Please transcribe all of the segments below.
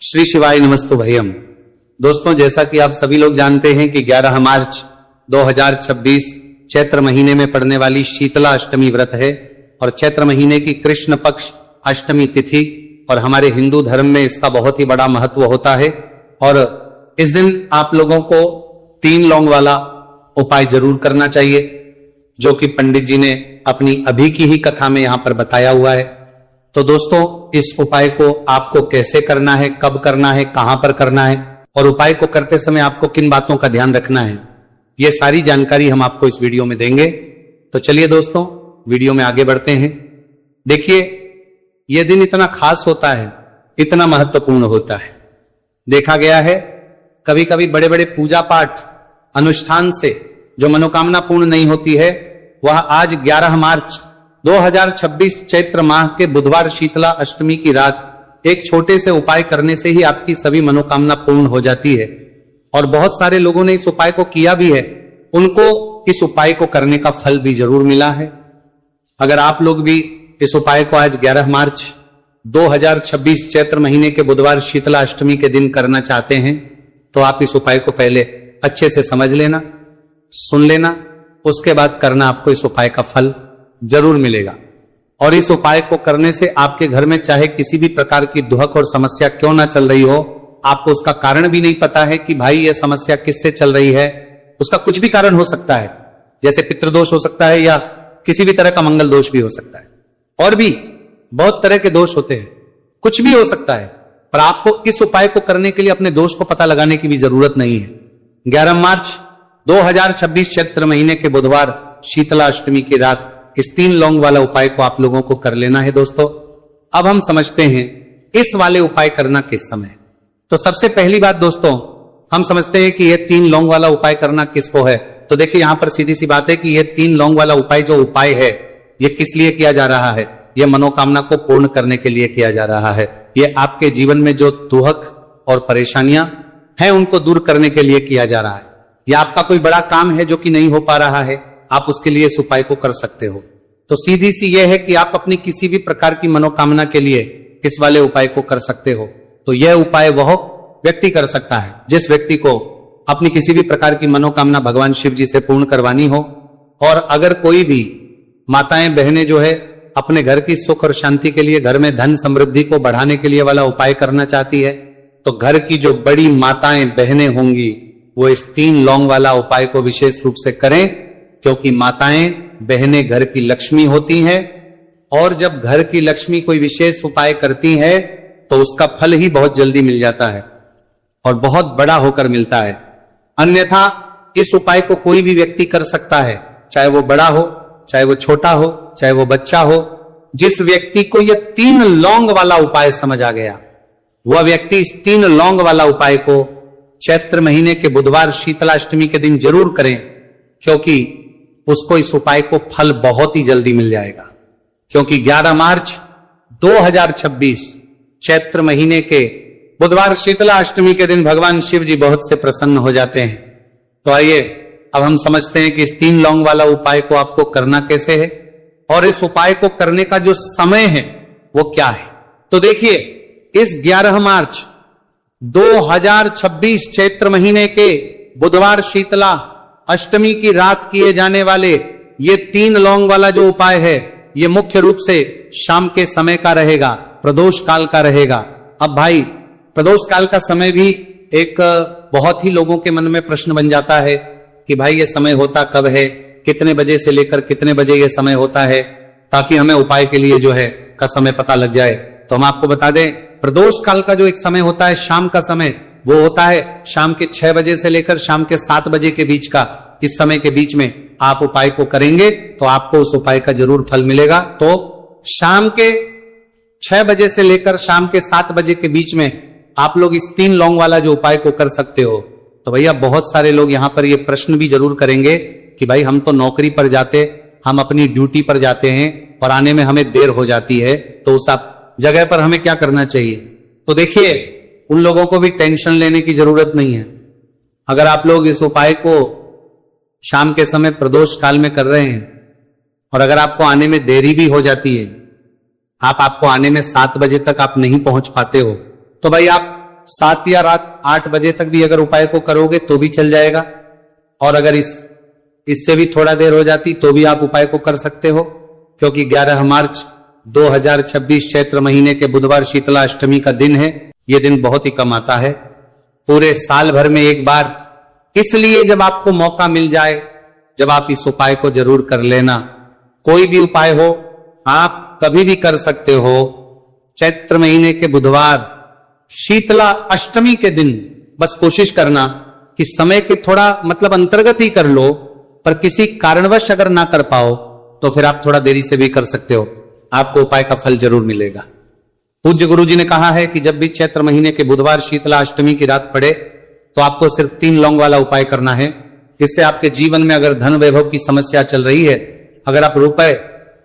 श्री शिवाय नमस्तु भयम। दोस्तों, जैसा कि आप सभी लोग जानते हैं कि 11 मार्च 2026 चैत्र महीने में पड़ने वाली शीतला अष्टमी व्रत है और चैत्र महीने की कृष्ण पक्ष अष्टमी तिथि और हमारे हिंदू धर्म में इसका बहुत ही बड़ा महत्व होता है। और इस दिन आप लोगों को 3 लौंग वाला उपाय जरूर करना चाहिए, जो कि पंडित जी ने अपनी अभी की ही कथा में यहां पर बताया हुआ है। तो दोस्तों, इस उपाय को आपको कैसे करना है, कब करना है, कहां पर करना है और उपाय को करते समय आपको किन बातों का ध्यान रखना है, ये सारी जानकारी हम आपको इस वीडियो में देंगे। तो चलिए दोस्तों, वीडियो में आगे बढ़ते हैं। देखिए, यह दिन इतना खास होता है, इतना महत्वपूर्ण होता है। देखा गया है कभी कभी बड़े बड़े पूजा पाठ अनुष्ठान से जो मनोकामना पूर्ण नहीं होती है, वह आज 11 मार्च 2026 चैत्र माह के बुधवार शीतला अष्टमी की रात एक छोटे से उपाय करने से ही आपकी सभी मनोकामना पूर्ण हो जाती है। और बहुत सारे लोगों ने इस उपाय को किया भी है, उनको इस उपाय को करने का फल भी जरूर मिला है। अगर आप लोग भी इस उपाय को आज 11 मार्च 2026 चैत्र महीने के बुधवार शीतला अष्टमी के दिन करना चाहते हैं, तो आप इस उपाय को पहले अच्छे से समझ लेना, सुन लेना, उसके बाद करना, आपको इस उपाय का फल जरूर मिलेगा। और इस उपाय को करने से आपके घर में चाहे किसी भी प्रकार की दुहक और समस्या क्यों ना चल रही हो, आपको उसका कारण भी नहीं पता है कि भाई ये समस्या किससे चल रही है, उसका कुछ भी कारण हो सकता है, जैसे पितृदोष हो सकता है या किसी भी तरह का मंगल दोष भी हो सकता है, और भी बहुत तरह के दोष होते हैं, कुछ भी हो सकता है। पर आपको इस उपाय को करने के लिए अपने दोष को पता लगाने की भी जरूरत नहीं है। 11 मार्च 2026 चैत्र महीने के बुधवार शीतला अष्टमी की रात इस 3 लौंग वाला उपाय को आप लोगों को कर लेना है। दोस्तों, अब हम समझते हैं इस वाले उपाय करना किस समय। तो सबसे पहली बात दोस्तों, हम समझते हैं कि यह 3 लौंग वाला उपाय करना किसको है। तो देखिए, यहां पर सीधी सी बात है कि यह 3 लौंग वाला उपाय जो उपाय है, यह किस लिए किया जा रहा है? यह मनोकामना को पूर्ण करने के लिए किया जा रहा है। यह आपके जीवन में जो दुहक और परेशानियां हैं, उनको दूर करने के लिए किया जा रहा है। यह आपका कोई बड़ा काम है जो कि नहीं हो पा रहा है, आप उसके लिए इस उपाय को कर सकते हो। तो सीधी सी यह है कि आप अपनी किसी भी प्रकार की मनोकामना के लिए इस वाले उपाय को कर सकते हो। तो यह उपाय वह व्यक्ति कर सकता है जिस व्यक्ति को अपनी किसी भी प्रकार की मनोकामना भगवान शिव जी से पूर्ण करवानी हो। और अगर कोई भी माताएं बहनें जो है अपने घर की सुख और शांति के लिए, घर में धन समृद्धि को बढ़ाने के लिए वाला उपाय करना चाहती है, तो घर की जो बड़ी माताएं बहनें होंगी वो इस 3 लौंग वाला उपाय को विशेष रूप से करें, क्योंकि माताएं बहनें घर की लक्ष्मी होती हैं। और जब घर की लक्ष्मी कोई विशेष उपाय करती है तो उसका फल ही बहुत जल्दी मिल जाता है और बहुत बड़ा होकर मिलता है। अन्यथा इस उपाय को कोई भी व्यक्ति कर सकता है, चाहे वो बड़ा हो, चाहे वो छोटा हो, चाहे वो बच्चा हो। जिस व्यक्ति को यह 3 लौंग वाला उपाय समझ आ गया, वह व्यक्ति इस 3 लौंग वाला उपाय को चैत्र महीने के बुधवार शीतलाष्टमी के दिन जरूर करें, क्योंकि उसको इस उपाय को फल बहुत ही जल्दी मिल जाएगा। क्योंकि 11 मार्च 2026 चैत्र महीने के बुधवार शीतला अष्टमी के दिन भगवान शिव जी बहुत से प्रसन्न हो जाते हैं। तो आइए अब हम समझते हैं कि इस 3 लौंग वाला उपाय को आपको करना कैसे है और इस उपाय को करने का जो समय है वो क्या है। तो देखिए, इस 11 मार्च 2026 चैत्र महीने के बुधवार शीतला अष्टमी की रात किए जाने वाले ये 3 लौंग वाला जो उपाय है, ये मुख्य रूप से शाम के समय का रहेगा, प्रदोष काल का रहेगा। अब भाई, प्रदोष काल का समय भी एक बहुत ही लोगों के मन में प्रश्न बन जाता है कि भाई ये समय होता कब है, कितने बजे से लेकर कितने बजे ये समय होता है, ताकि हमें उपाय के लिए जो है का समय पता लग जाए। तो हम आपको बता दें, प्रदोष काल का जो एक समय होता है, शाम का समय, वो होता है शाम के 6 बजे से लेकर शाम के 7 बजे के बीच का। इस समय के बीच में आप उपाय को करेंगे तो आपको उस उपाय का जरूर फल मिलेगा। तो शाम के 6 बजे से लेकर शाम के 7 बजे के बीच में आप लोग इस 3 लौंग वाला जो उपाय को कर सकते हो। तो भैया, बहुत सारे लोग यहां पर ये प्रश्न भी जरूर करेंगे कि भाई हम तो नौकरी पर जाते, हम अपनी ड्यूटी पर जाते हैं और आने में हमें देर हो जाती है, तो उस जगह पर हमें क्या करना चाहिए। तो देखिए, उन लोगों को भी टेंशन लेने की जरूरत नहीं है। अगर आप लोग इस उपाय को शाम के समय प्रदोष काल में कर रहे हैं और अगर आपको आने में देरी भी हो जाती है, आपको आने में 7 बजे तक आप नहीं पहुंच पाते हो, तो भाई आप 7 या रात 8 बजे तक भी अगर उपाय को करोगे तो भी चल जाएगा, और अगर इससे भी थोड़ा देर हो जाती तो भी आप उपाय को कर सकते हो, क्योंकि 11 मार्च 2026 चैत्र महीने के बुधवार शीतला अष्टमी का दिन है। यह दिन बहुत ही कम आता है, पूरे साल भर में एक बार। इसलिए जब आपको मौका मिल जाए, जब आप इस उपाय को जरूर कर लेना। कोई भी उपाय हो, आप कभी भी कर सकते हो। चैत्र महीने के बुधवार शीतला अष्टमी के दिन बस कोशिश करना कि समय के थोड़ा अंतर्गत ही कर लो, पर किसी कारणवश अगर ना कर पाओ तो फिर आप थोड़ा देरी से भी कर सकते हो, आपको उपाय का फल जरूर मिलेगा। पूज्य गुरु जी ने कहा है कि जब भी चैत्र महीने के बुधवार शीतला अष्टमी की रात पड़े तो आपको सिर्फ 3 लौंग वाला उपाय करना है। इससे आपके जीवन में अगर धन वैभव की समस्या चल रही है, अगर आप रुपए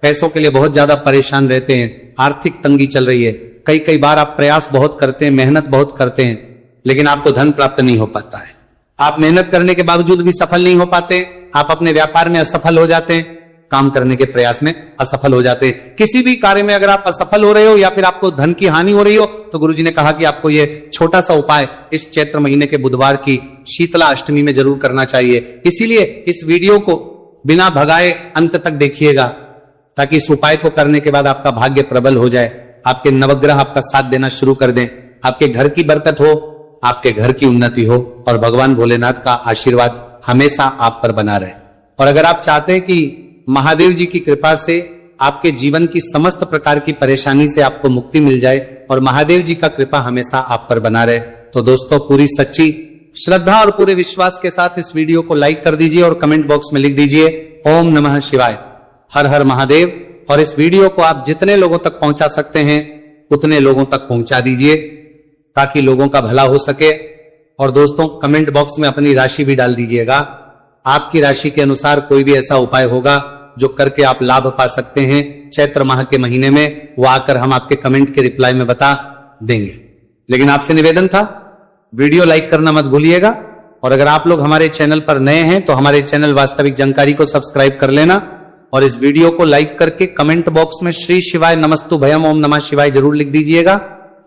पैसों के लिए बहुत ज्यादा परेशान रहते हैं, आर्थिक तंगी चल रही है, कई बार आप प्रयास बहुत करते हैं, मेहनत बहुत करते हैं, लेकिन आपको धन प्राप्त नहीं हो पाता है, आप मेहनत करने के बावजूद भी सफल नहीं हो पाते, आप अपने व्यापार में असफल हो जाते हैं, काम करने के प्रयास में असफल हो जाते हैं, किसी भी कार्य में अगर आप असफल हो रहे हो या फिर आपको धन की हानि हो रही हो, तो गुरुजी ने कहा कि आपको यह छोटा सा उपाय इस चैत्र महीने के बुधवार की शीतला अष्टमी में जरूर करना चाहिए। इसीलिए इस वीडियो को बिना भगाए अंत तक देखिएगा, ताकि इस उपाय को करने के बाद आपका भाग्य प्रबल हो जाए, आपके नवग्रह आपका साथ देना शुरू कर दें, आपके घर की बरकत हो, आपके घर की उन्नति हो, और भगवान भोलेनाथ का आशीर्वाद हमेशा आप पर बना रहे। और अगर आप चाहते हैं कि महादेव जी की कृपा से आपके जीवन की समस्त प्रकार की परेशानी से आपको मुक्ति मिल जाए और महादेव जी का कृपा हमेशा आप पर बना रहे, तो दोस्तों पूरी सच्ची श्रद्धा और पूरे विश्वास के साथ इस वीडियो को लाइक कर दीजिए और कमेंट बॉक्स में लिख दीजिए ओम नमः शिवाय, हर हर महादेव। और इस वीडियो को आप जितने लोगों तक पहुंचा सकते हैं उतने लोगों तक पहुंचा दीजिए, ताकि लोगों का भला हो सके। और दोस्तों कमेंट बॉक्स में अपनी राशि भी डाल दीजिएगा, आपकी राशि के अनुसार कोई भी ऐसा उपाय होगा जो करके आप लाभ पा सकते हैं चैत्र माह के महीने में, वो आकर हम आपके कमेंट के रिप्लाई में बता देंगे। लेकिन आपसे निवेदन था, वीडियो लाइक करना मत भूलिएगा, और अगर आप लोग हमारे चैनल पर नए हैं तो हमारे चैनल वास्तविक जानकारी को सब्सक्राइब कर लेना, और इस वीडियो को लाइक करके कमेंट बॉक्स में श्री शिवाय नमस्तु भयम ओम नमः शिवाय जरूर लिख दीजिएगा।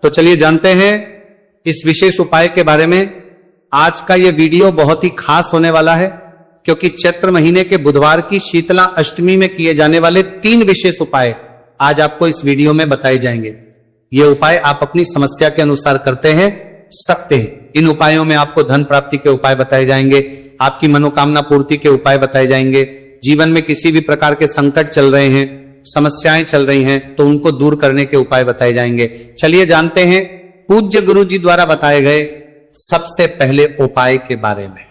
तो चलिए जानते हैं इस विशेष उपाय के बारे में। आज का यह वीडियो बहुत ही खास होने वाला है, क्योंकि चैत्र महीने के बुधवार की शीतला अष्टमी में किए जाने वाले 3 विशेष उपाय आज आपको इस वीडियो में बताए जाएंगे। ये उपाय आप अपनी समस्या के अनुसार करते हैं सकते हैं। इन उपायों में आपको धन प्राप्ति के उपाय बताए जाएंगे, आपकी मनोकामना पूर्ति के उपाय बताए जाएंगे, जीवन में किसी भी प्रकार के संकट चल रहे हैं, समस्याएं चल रही हैं, तो उनको दूर करने के उपाय बताए जाएंगे। चलिए जानते हैं पूज्य गुरु जी द्वारा बताए गए सबसे पहले उपाय के बारे में।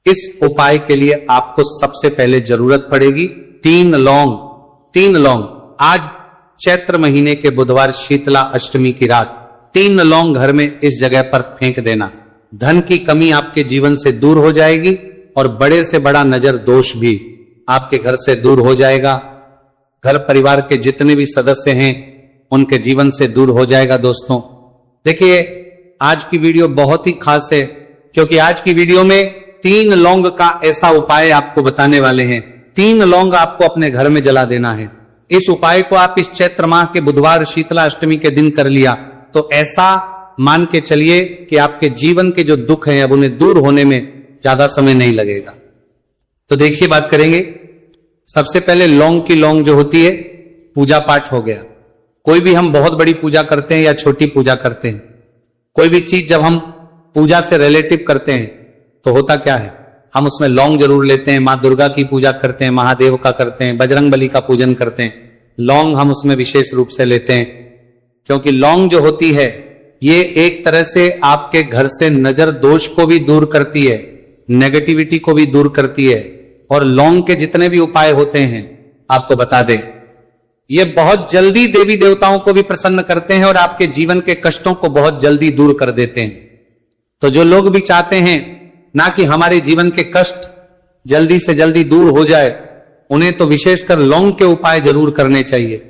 इस उपाय के लिए आपको सबसे पहले जरूरत पड़ेगी 3 लौंग। 3 लौंग आज चैत्र महीने के बुधवार शीतला अष्टमी की रात 3 लौंग घर में इस जगह पर फेंक देना। धन की कमी आपके जीवन से दूर हो जाएगी और बड़े से बड़ा नजर दोष भी आपके घर से दूर हो जाएगा। घर परिवार के जितने भी सदस्य हैं उनके जीवन से दूर हो जाएगा। दोस्तों देखिए आज की वीडियो बहुत ही खास है, क्योंकि आज की वीडियो में 3 लौंग का ऐसा उपाय आपको बताने वाले हैं। 3 लौंग आपको अपने घर में जला देना है। इस उपाय को आप इस चैत्र माह के बुधवार शीतला अष्टमी के दिन कर लिया तो ऐसा मान के चलिए कि आपके जीवन के जो दुख हैं अब उन्हें दूर होने में ज्यादा समय नहीं लगेगा। तो देखिए बात करेंगे। सबसे पहले लौंग की लौंग जो होती है, पूजा पाठ हो गया। कोई भी हम बहुत बड़ी पूजा करते हैं या छोटी पूजा करते हैं, कोई भी चीज जब हम पूजा से रिलेटिव करते हैं तो होता क्या है, हम उसमें लौंग जरूर लेते हैं। माँ दुर्गा की पूजा करते हैं, महादेव का करते हैं, बजरंगबली का पूजन करते हैं, लौंग हम उसमें विशेष रूप से लेते हैं, क्योंकि लौंग जो होती है ये एक तरह से आपके घर से नजर दोष को भी दूर करती है, नेगेटिविटी को भी दूर करती है। और लौंग के जितने भी उपाय होते हैं आपको बता दें, ये बहुत जल्दी देवी देवताओं को भी प्रसन्न करते हैं और आपके जीवन के कष्टों को बहुत जल्दी दूर कर देते हैं। तो जो लोग भी चाहते हैं ना कि हमारे जीवन के कष्ट जल्दी से जल्दी दूर हो जाए, उन्हें तो विशेषकर लौंग के उपाय जरूर करने चाहिए।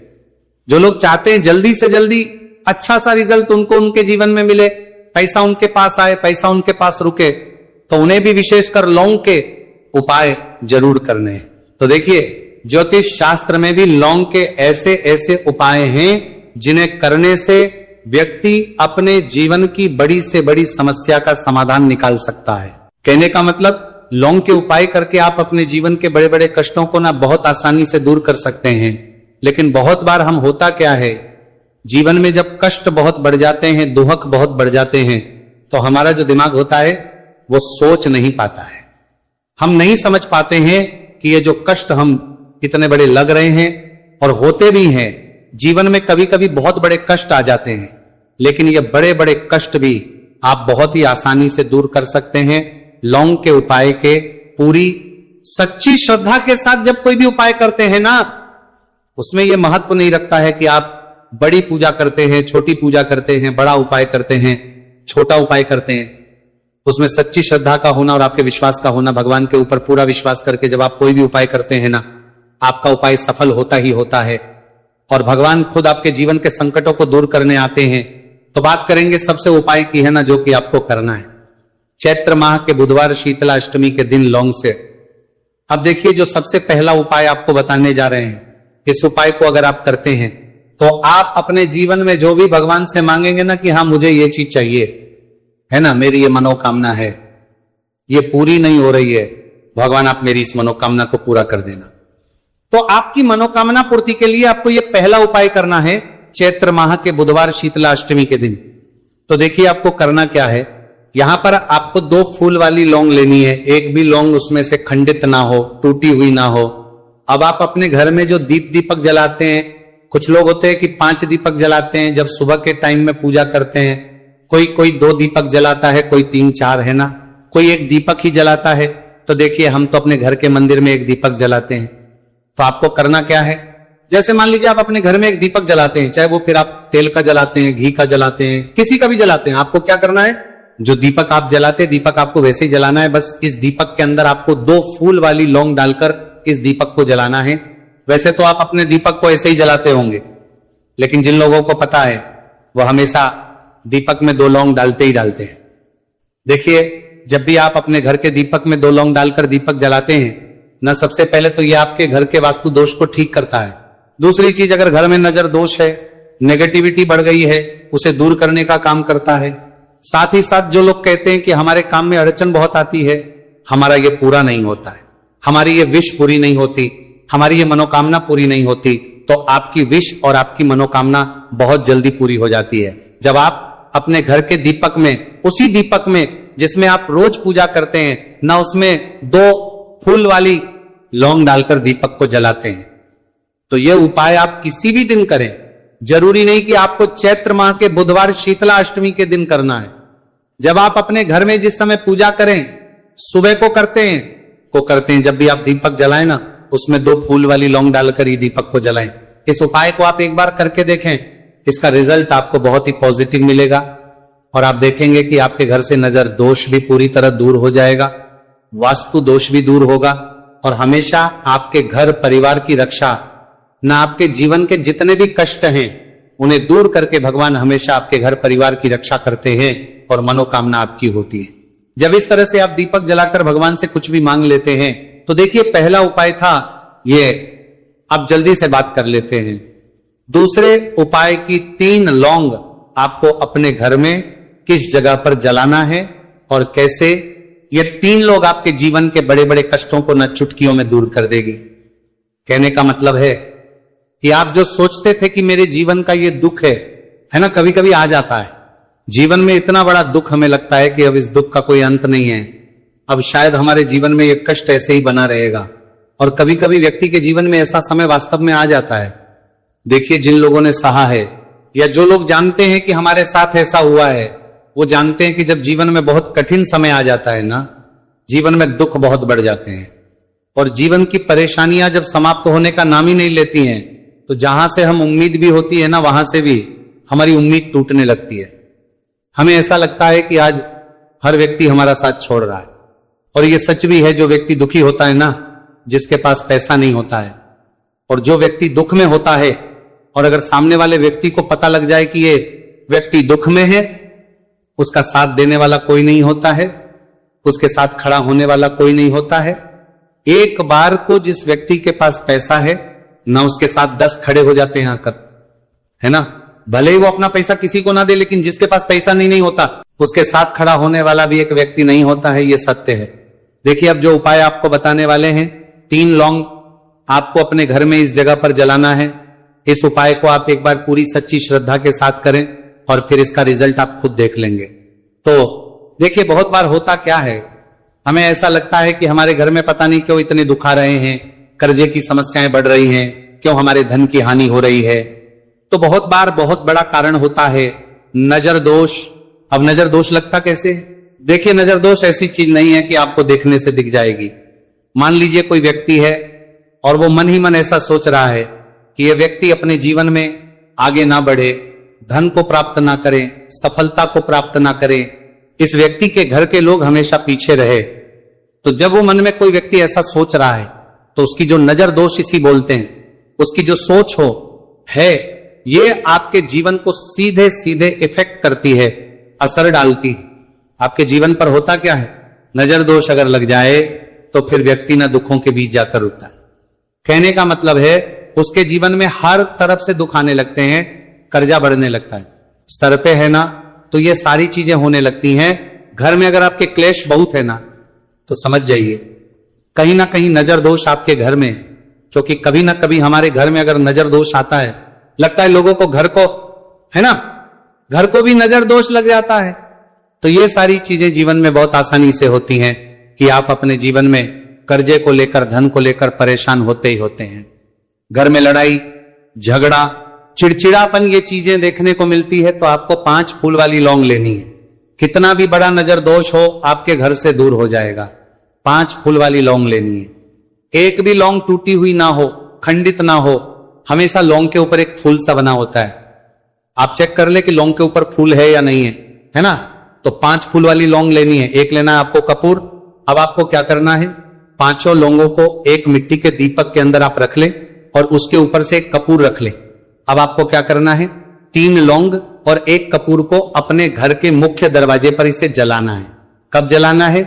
जो लोग चाहते हैं जल्दी से जल्दी अच्छा सा रिजल्ट उनको उनके जीवन में मिले, पैसा उनके पास आए, पैसा उनके पास रुके, तो उन्हें भी विशेषकर लौंग के उपाय जरूर करने हैं। तो देखिए ज्योतिष शास्त्र में भी लौंग के ऐसे ऐसे उपाय हैं जिन्हें करने से व्यक्ति अपने जीवन की बड़ी से बड़ी समस्या का समाधान निकाल सकता है। कहने का मतलब लौंग के उपाय करके आप अपने जीवन के बड़े बड़े कष्टों को ना बहुत आसानी से दूर कर सकते हैं। लेकिन बहुत बार हम होता क्या है, जीवन में जब कष्ट बहुत बढ़ जाते हैं, दुहक बहुत बढ़ जाते हैं, तो हमारा जो दिमाग होता है वो सोच नहीं पाता है। हम नहीं समझ पाते हैं कि ये जो कष्ट हम इतने बड़े लग रहे हैं और होते भी हैं, जीवन में कभी कभी बहुत बड़े कष्ट आ जाते हैं, लेकिन ये बड़े बड़े कष्ट भी आप बहुत ही आसानी से दूर कर सकते हैं लौंग के उपाय के। पूरी सच्ची श्रद्धा के साथ जब कोई भी उपाय करते हैं ना, उसमें यह महत्व नहीं रखता है कि आप बड़ी पूजा करते हैं, छोटी पूजा करते हैं, बड़ा उपाय करते हैं, छोटा उपाय करते हैं। उसमें सच्ची श्रद्धा का होना और आपके विश्वास का होना, भगवान के ऊपर पूरा विश्वास करके जब आप कोई भी उपाय करते हैं ना, आपका उपाय सफल होता ही होता है और भगवान खुद आपके जीवन के संकटों को दूर करने आते हैं। तो बात करेंगे सबसे उपाय की है ना, जो कि आपको करना है चैत्र माह के बुधवार शीतला अष्टमी के दिन लौंग से। अब देखिए, जो सबसे पहला उपाय आपको बताने जा रहे हैं, इस उपाय को अगर आप करते हैं तो आप अपने जीवन में जो भी भगवान से मांगेंगे ना कि हाँ मुझे ये चीज चाहिए, है ना, मेरी ये मनोकामना है, ये पूरी नहीं हो रही है, भगवान आप मेरी इस मनोकामना को पूरा कर देना। तो आपकी मनोकामना पूर्ति के लिए आपको ये पहला उपाय करना है चैत्र माह के बुधवार शीतला अष्टमी के दिन। तो देखिए आपको करना क्या है, यहां पर आपको 2 फूल वाली लौंग लेनी है। एक भी लौंग उसमें से खंडित ना हो, टूटी हुई ना हो। अब आप अपने घर में जो दीपक जलाते हैं, कुछ लोग होते हैं कि 5 दीपक जलाते हैं जब सुबह के टाइम में पूजा करते हैं, कोई 2 दीपक जलाता है, कोई 3-4, है ना, कोई 1 दीपक ही जलाता है। तो देखिए हम तो अपने घर के मंदिर में 1 दीपक जलाते हैं। तो आपको करना क्या है, जैसे मान लीजिए आप अपने घर में 1 दीपक जलाते हैं, चाहे वो फिर आप तेल का जलाते हैं, घी का जलाते हैं, किसी का भी जलाते हैं, आपको क्या करना है, जो दीपक आप जलाते हैं दीपक आपको वैसे ही जलाना है। बस इस दीपक के अंदर आपको 2 फूल वाली लौंग डालकर इस दीपक को जलाना है। वैसे तो आप अपने दीपक को ऐसे ही जलाते होंगे, लेकिन जिन लोगों को पता है वो हमेशा दीपक में 2 लौंग डालते ही डालते हैं। देखिए, जब भी आप अपने घर के दीपक में 2 लौंग डालकर दीपक जलाते हैं ना, सबसे पहले तो ये आपके घर के वास्तु दोष को ठीक करता है। दूसरी चीज, अगर घर में नजर दोष है, नेगेटिविटी बढ़ गई है, उसे दूर करने का काम करता है। साथ ही साथ जो लोग कहते हैं कि हमारे काम में अड़चन बहुत आती है, हमारा ये पूरा नहीं होता है, हमारी ये विश पूरी नहीं होती, हमारी ये मनोकामना पूरी नहीं होती, तो आपकी विश और आपकी मनोकामना बहुत जल्दी पूरी हो जाती है जब आप अपने घर के दीपक में, उसी दीपक में जिसमें आप रोज पूजा करते हैं ना, उसमें 2 फूल वाली लौंग डालकर दीपक को जलाते हैं। तो यह उपाय आप किसी भी दिन करें, जरूरी नहीं कि आपको चैत्र माह के बुधवार शीतला अष्टमी के दिन करना है। जब आप अपने घर में जिस समय पूजा करें, सुबह को करते हैं, जब भी आप दीपक जलाएं ना, उसमें 2 फूल वाली लौंग डालकर ये दीपक को जलाएं। इस उपाय को आप एक बार करके देखें, इसका रिजल्ट आपको बहुत ही पॉजिटिव मिलेगा और आप देखेंगे कि आपके घर से नजर दोष भी पूरी तरह दूर हो जाएगा, वास्तु दोष भी दूर होगा और हमेशा आपके घर परिवार की रक्षा, ना आपके जीवन के जितने भी कष्ट हैं उन्हें दूर करके भगवान हमेशा आपके घर परिवार की रक्षा करते हैं और मनोकामना आपकी होती है। जब इस तरह से आप दीपक जलाकर भगवान से कुछ भी मांग लेते हैं, तो देखिए पहला उपाय था ये, अब जल्दी से बात कर लेते हैं। दूसरे उपाय की 3 लौंग आपको अपने घर में किस जगह पर जलाना है और कैसे, ये 3 लोग आपके जीवन के बड़े बड़े कष्टों को न चुटकियों में दूर कर देगी। कहने का मतलब है कि आप जो सोचते थे कि मेरे जीवन का ये दुख है ना, कभी कभी आ जाता है जीवन में इतना बड़ा दुख, हमें लगता है कि अब इस दुख का कोई अंत नहीं है, अब शायद हमारे जीवन में ये कष्ट ऐसे ही बना रहेगा। और कभी कभी व्यक्ति के जीवन में ऐसा समय वास्तव में आ जाता है। देखिए, जिन लोगों ने सहा है या जो लोग जानते हैं कि हमारे साथ ऐसा हुआ है, वो जानते हैं कि जब जीवन में बहुत कठिन समय आ जाता है ना, जीवन में दुख बहुत बढ़ जाते हैं और जीवन की परेशानियां जब समाप्त होने का नाम ही नहीं लेती हैं, तो जहां से हम उम्मीद भी होती है ना, वहां से भी हमारी उम्मीद टूटने लगती है। हमें ऐसा लगता है कि आज हर व्यक्ति हमारा साथ छोड़ रहा है। और ये सच भी है, जो व्यक्ति दुखी होता है ना, जिसके पास पैसा नहीं होता है, और जो व्यक्ति दुख में होता है और अगर सामने वाले व्यक्ति को पता लग जाए कि ये व्यक्ति दुख में है, उसका साथ देने वाला कोई नहीं होता है, उसके साथ खड़ा होने वाला कोई नहीं होता है। एक बार को जिस व्यक्ति के पास पैसा है ना, उसके साथ 10 खड़े हो जाते हैं आकर, है ना, भले ही वो अपना पैसा किसी को ना दे, लेकिन जिसके पास पैसा नहीं होता उसके साथ खड़ा होने वाला भी एक व्यक्ति नहीं होता है, ये सत्य है। देखिए, अब जो उपाय आपको बताने वाले हैं, 3 लौंग आपको अपने घर में इस जगह पर जलाना है। इस उपाय को आप एक बार पूरी सच्ची श्रद्धा के साथ करें और फिर इसका रिजल्ट आप खुद देख लेंगे। तो देखिए, बहुत बार होता क्या है, हमें ऐसा लगता है कि हमारे घर में पता नहीं क्यों इतने दुख आ रहे हैं, कर्जे की समस्याएं बढ़ रही हैं, क्यों हमारे धन की हानि हो रही है। तो बहुत बार बहुत बड़ा कारण होता है नजर दोष। अब नजर दोष लगता कैसे? देखिए, नजर दोष ऐसी चीज नहीं है कि आपको देखने से दिख जाएगी। मान लीजिए कोई व्यक्ति है और वो मन ही मन ऐसा सोच रहा है कि ये व्यक्ति अपने जीवन में आगे ना बढ़े, धन को प्राप्त ना करे, सफलता को प्राप्त ना करे, इस व्यक्ति के घर के लोग हमेशा पीछे रहे। तो जब वो मन में कोई व्यक्ति ऐसा सोच रहा है तो उसकी जो नजर दोष इसी बोलते हैं, उसकी जो सोच हो है, ये आपके जीवन को सीधे सीधे इफेक्ट करती है, असर डालती है। आपके जीवन पर होता क्या है, नजर दोष अगर लग जाए तो फिर व्यक्ति ना दुखों के बीच जाकर रुकता है। कहने का मतलब है उसके जीवन में हर तरफ से दुख आने लगते हैं, कर्जा बढ़ने लगता है, सर पे है ना, तो ये सारी चीजें होने लगती हैं। घर में अगर आपके क्लेश बहुत है ना, तो समझ जाइए कहीं ना कहीं नजर दोष आपके घर में, क्योंकि कभी ना कभी हमारे घर में अगर नजर दोष आता है, लगता है लोगों को, घर को, है ना, घर को भी नजर दोष लग जाता है। तो ये सारी चीजें जीवन में बहुत आसानी से होती हैं कि आप अपने जीवन में कर्जे को लेकर, धन को लेकर परेशान होते ही होते हैं। घर में लड़ाई झगड़ा, चिड़चिड़ापन, ये चीजें देखने को मिलती है, तो आपको 5 फूल वाली लौंग लेनी है। कितना भी बड़ा नजर दोष हो आपके घर से दूर हो जाएगा। 5 फूल वाली लौंग लेनी है। एक भी लौंग टूटी हुई ना हो, खंडित ना हो, हमेशा लौंग के ऊपर एक फूल सा बना होता है। आप चेक कर ले कि लौंग के ऊपर फूल है या नहीं है ना। तो 5 फूल वाली लौंग लेनी है। एक लेना है आपको कपूर। अब आपको क्या करना है, 5 लौंगों को एक मिट्टी के दीपक के अंदर आप रख ले और उसके ऊपर से एक कपूर रख ले। अब आपको क्या करना है, 3 लौंग और 1 कपूर को अपने घर के मुख्य दरवाजे पर इसे जलाना है। कब जलाना है?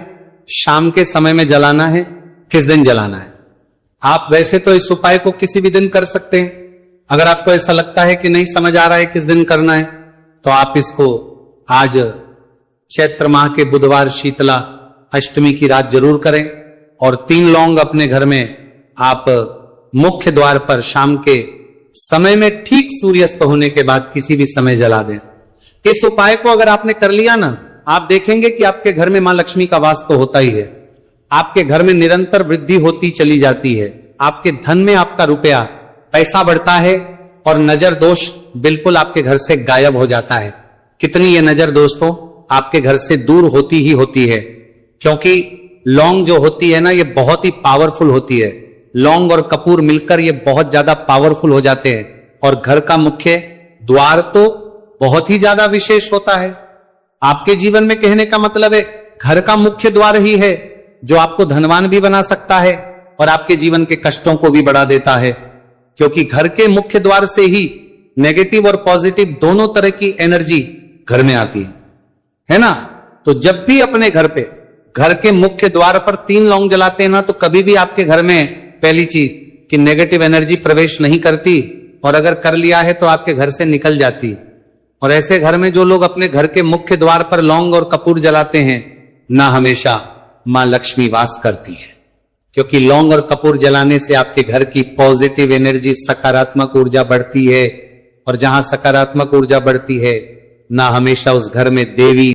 शाम के समय में जलाना है। किस दिन जलाना है? आप वैसे तो इस उपाय को किसी भी दिन कर सकते हैं। अगर आपको ऐसा लगता है कि नहीं समझ आ रहा है किस दिन करना है, तो आप इसको आज चैत्र माह के बुधवार शीतला अष्टमी की रात जरूर करें और 3 लौंग अपने घर में आप मुख्य द्वार पर शाम के समय में ठीक सूर्यास्त होने के बाद किसी भी समय जला दें। इस उपाय को अगर आपने कर लिया ना, आप देखेंगे कि आपके घर में मां लक्ष्मी का वास तो होता ही है। आपके घर में निरंतर वृद्धि होती चली जाती है। आपके धन में आपका रुपया पैसा बढ़ता है और नजर दोष बिल्कुल आपके घर से गायब हो जाता है। कितनी ये नजर दोस्तों आपके घर से दूर होती ही होती है, क्योंकि लौंग जो होती है ना, ये बहुत ही पावरफुल होती है। लौंग और कपूर मिलकर ये बहुत ज्यादा पावरफुल हो जाते हैं और घर का मुख्य द्वार तो बहुत ही ज्यादा विशेष होता है। आपके जीवन में कहने का मतलब है घर का मुख्य द्वार ही है जो आपको धनवान भी बना सकता है और आपके जीवन के कष्टों को भी बढ़ा देता है, क्योंकि घर के मुख्य द्वार से ही नेगेटिव और पॉजिटिव दोनों तरह की एनर्जी घर में आती है ना। तो जब भी अपने घर पे घर के मुख्य द्वार पर 3 लौंग जलाते हैं ना, तो कभी भी आपके घर में पहली चीज कि नेगेटिव एनर्जी प्रवेश नहीं करती, और अगर कर लिया है तो आपके घर से निकल जाती। और ऐसे घर में जो लोग अपने घर के मुख्य द्वार पर लौंग और कपूर जलाते हैं ना, हमेशा मां लक्ष्मी वास करती है, क्योंकि लौंग और कपूर जलाने से आपके घर की पॉजिटिव एनर्जी, सकारात्मक ऊर्जा बढ़ती है। और जहां सकारात्मक ऊर्जा बढ़ती है ना, हमेशा उस घर में देवी